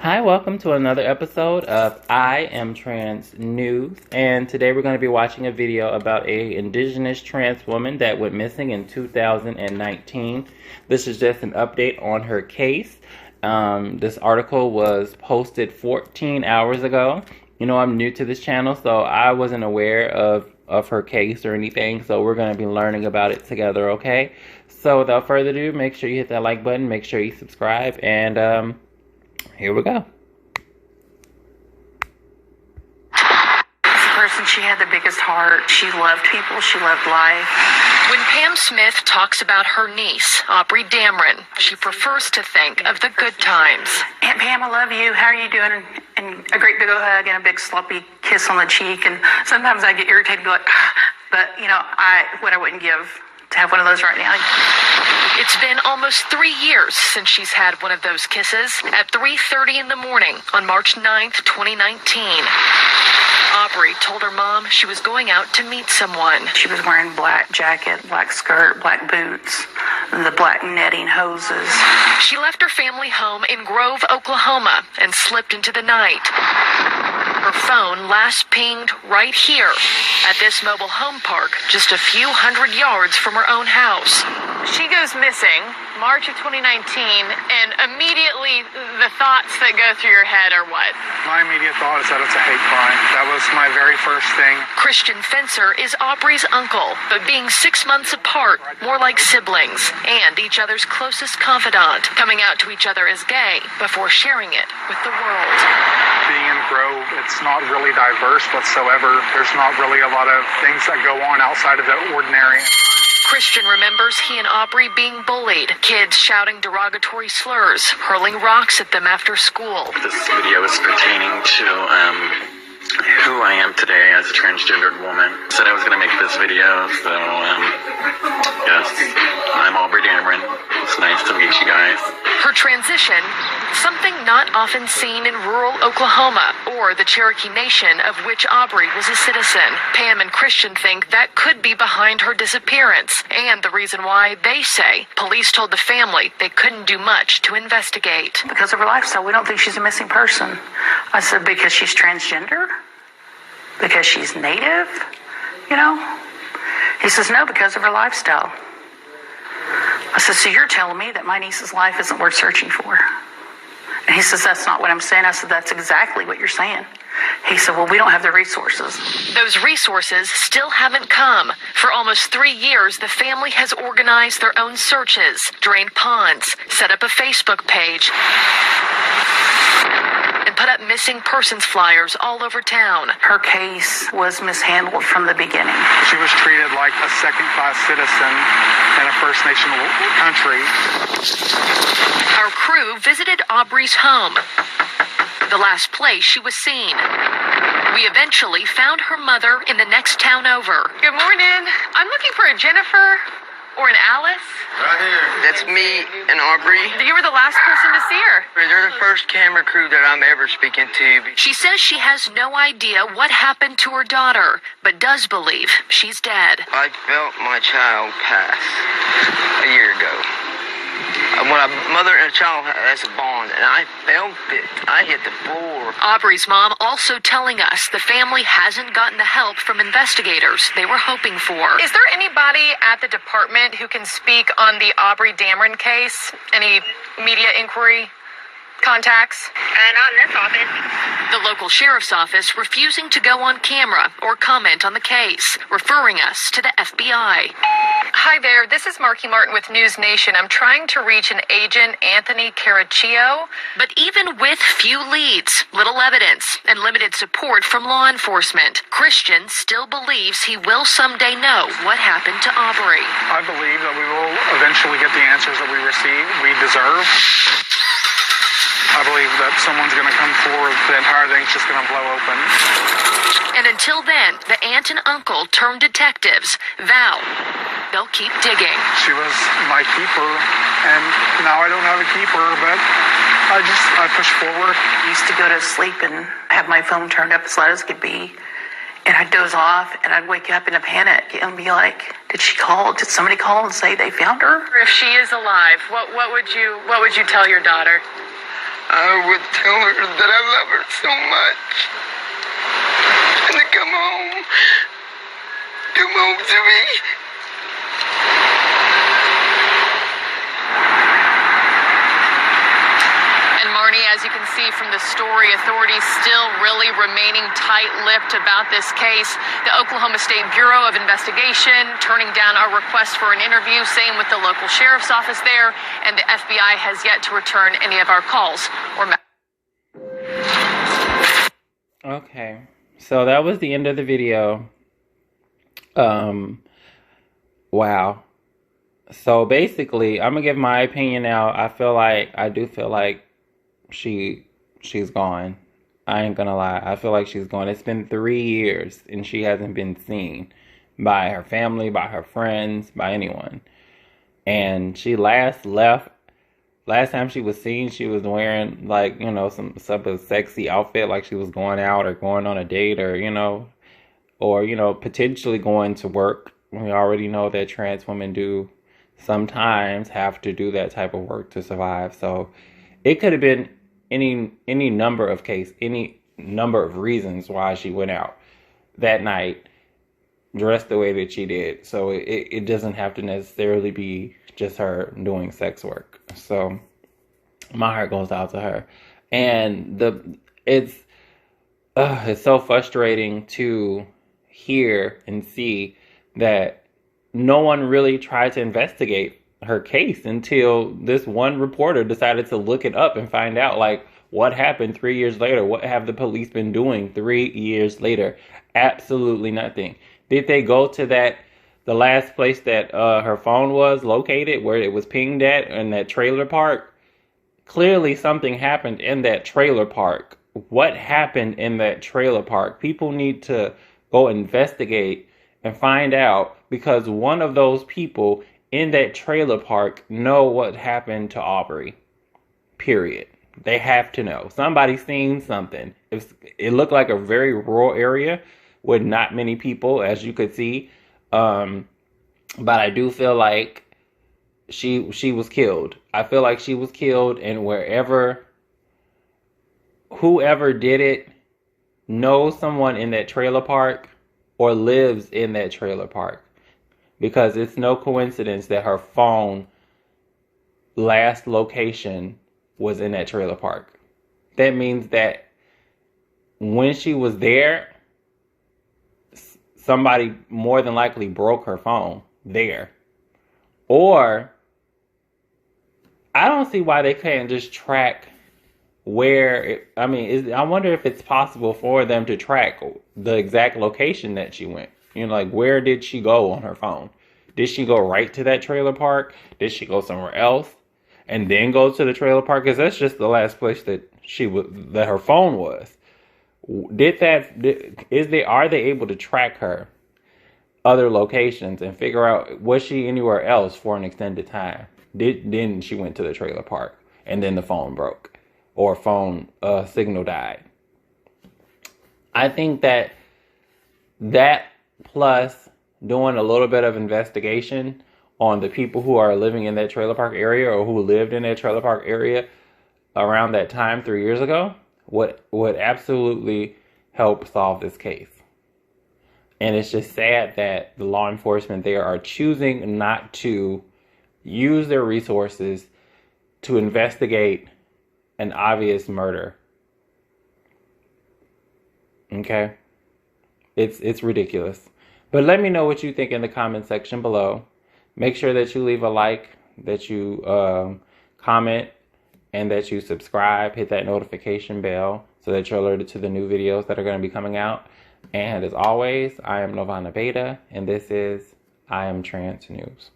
Hi, welcome to another episode of I Am Trans News, and today we're going to be watching a video about a indigenous trans woman that went missing in 2019. This is just an update on her case. This article was posted 14 hours ago. You know, I'm new to this channel, so I wasn't aware of her case or anything, so we're going to be learning about it together, okay? So without further ado, make sure you hit that like button, make sure you subscribe, and here we go. She had the biggest heart. She loved people. She loved life. When Pam Smith talks about her niece, Aubrey Dameron, she prefers to think of the good times. Aunt Pam, I love you. How are you doing? And a great big old hug and a big sloppy kiss on the cheek. And sometimes I get irritated and be like, but you know, what I wouldn't give to have one of those right now. It's been almost 3 years since she's had one of those kisses at 3:30 in the morning on March 9th, 2019. Aubrey told her mom she was going out to meet someone. She was wearing black jacket, black skirt, black boots, and the black netting hoses. She left her family home in Grove, Oklahoma, and slipped into the night. Her phone last pinged right here at this mobile home park, just a few hundred yards from her own house. She goes missing March of 2019, and immediately the thoughts that go through your head are what? My immediate thought is that it's a hate crime. That was my very first thing. Christian Fencer is Aubrey's uncle, but being 6 months apart, more like siblings, and each other's closest confidant, coming out to each other as gay before sharing it with the world. Being in Grove, it's not really diverse whatsoever. There's not really a lot of things that go on outside of the ordinary. Christian remembers he and Aubrey being bullied, kids shouting derogatory slurs, hurling rocks at them after school. This video is pertaining to who I am today as a transgendered woman. Said I was going to make this video, so yes, I'm Aubrey Dameron. It's nice to meet you guys. Her transition, something not often seen in rural Oklahoma or the Cherokee Nation of which Aubrey was a citizen. Pam and Christian think that could be behind her disappearance, and the reason why they say police told the family they couldn't do much to investigate. Because of her lifestyle, we don't think she's a missing person. I said, because she's transgender? Because she's native? You know? He says, no, because of her lifestyle. I said, so you're telling me that my niece's life isn't worth searching for? And he says, that's not what I'm saying. I said, that's exactly what you're saying. He said, well, we don't have the resources. Those resources still haven't come. For almost 3 years, the family has organized their own searches, drained ponds, set up a Facebook page, and put up missing persons flyers all over town. Her case was mishandled from the beginning. She was treated like a second-class citizen in a First Nation country. Our crew visited Aubrey's home, the last place she was seen. We eventually found her mother in the next town over. Good morning. I'm looking for a Jennifer or an Alice. Right here. That's me and Aubrey. You were the last person to see her. They're the first camera crew that I'm ever speaking to. She says she has no idea what happened to her daughter, but does believe she's dead. I felt my child pass a year ago. When a mother and a child has a bond, and I felt it. I hit the floor. Aubrey's mom also telling us the family hasn't gotten the help from investigators they were hoping for. Is there anybody at the department who can speak on the Aubrey Dameron case? Any media inquiry contacts? Not in this office. The local sheriff's office refusing to go on camera or comment on the case, referring us to the FBI. Hi there, this is Marky Martin with News Nation. I'm trying to reach an agent, Anthony Caraccio. But even with few leads, little evidence, and limited support from law enforcement, Christian still believes he will someday know what happened to Aubrey. I believe that we will eventually get the answers that we deserve. I believe that someone's going to come forward. The entire thing's just going to blow open. And until then, the aunt and uncle turned detectives vow they'll keep digging. She was my keeper, and now I don't have a keeper, but I push forward. I used to go to sleep and have my phone turned up as loud as it could be. And I'd doze off, and I'd wake up in a panic and be like, did she call? Did somebody call and say they found her? If she is alive, what would you tell your daughter? I would tell her that I love her so much. And to come home. Come home to me. And Marnie, as you can see from the story, authorities still really remaining tight-lipped about this case. The Oklahoma State Bureau of Investigation turning down our request for an interview, same with the local sheriff's office there, and the FBI has yet to return any of our calls or messages. Okay, so that was the end of the video. Wow. So basically, I'm gonna give my opinion now. I do feel like she's gone. I ain't gonna lie. I feel like she's gone. It's been 3 years and she hasn't been seen by her family, by her friends, by anyone. And she last time she was seen, she was wearing like, you know, some sort of sexy outfit, like she was going out or going on a date or, you know, potentially going to work. We already know that trans women do sometimes have to do that type of work to survive. So it could have been any number of reasons why she went out that night dressed the way that she did. So it doesn't have to necessarily be just her doing sex work. So my heart goes out to her. And it's so frustrating to hear and see that no one really tried to investigate her case until this one reporter decided to look it up and find out, like, what happened 3 years later? What have the police been doing 3 years later? Absolutely nothing. Did they go to the last place that her phone was located, where it was pinged at, in that trailer park? Clearly something happened in that trailer park. What happened in that trailer park? People need to go investigate and find out, because one of those people in that trailer park know what happened to Aubrey. Period. They have to know. Somebody seen something. It looked like a very rural area with not many people, as you could see. But I do feel like she was killed. I feel like she was killed, and whoever did it knows someone in that trailer park or lives in that trailer park, because it's no coincidence that her phone last location was in that trailer park. That means that when she was there, somebody more than likely broke her phone there. Or I don't see why they can't just track I wonder if it's possible for them to track the exact location that she went. You know, like, where did she go on her phone? Did she go right to that trailer park? Did she go somewhere else and then go to the trailer park? Because that's just the last place that that her phone was. Are they able to track her other locations and figure out, was she anywhere else for an extended time? Then she went to the trailer park and then the phone broke, or phone signal died. I think that plus doing a little bit of investigation on the people who are living in that trailer park area, or who lived in that trailer park area around that time 3 years ago, would absolutely help solve this case. And it's just sad that the law enforcement there are choosing not to use their resources to investigate an obvious murder. Okay? It's ridiculous. But let me know what you think in the comment section below. Make sure that you leave a like, that you comment, and that you subscribe. Hit that notification bell so that you're alerted to the new videos that are going to be coming out. And as always, I am Novana Beta, and this is I Am Trans News.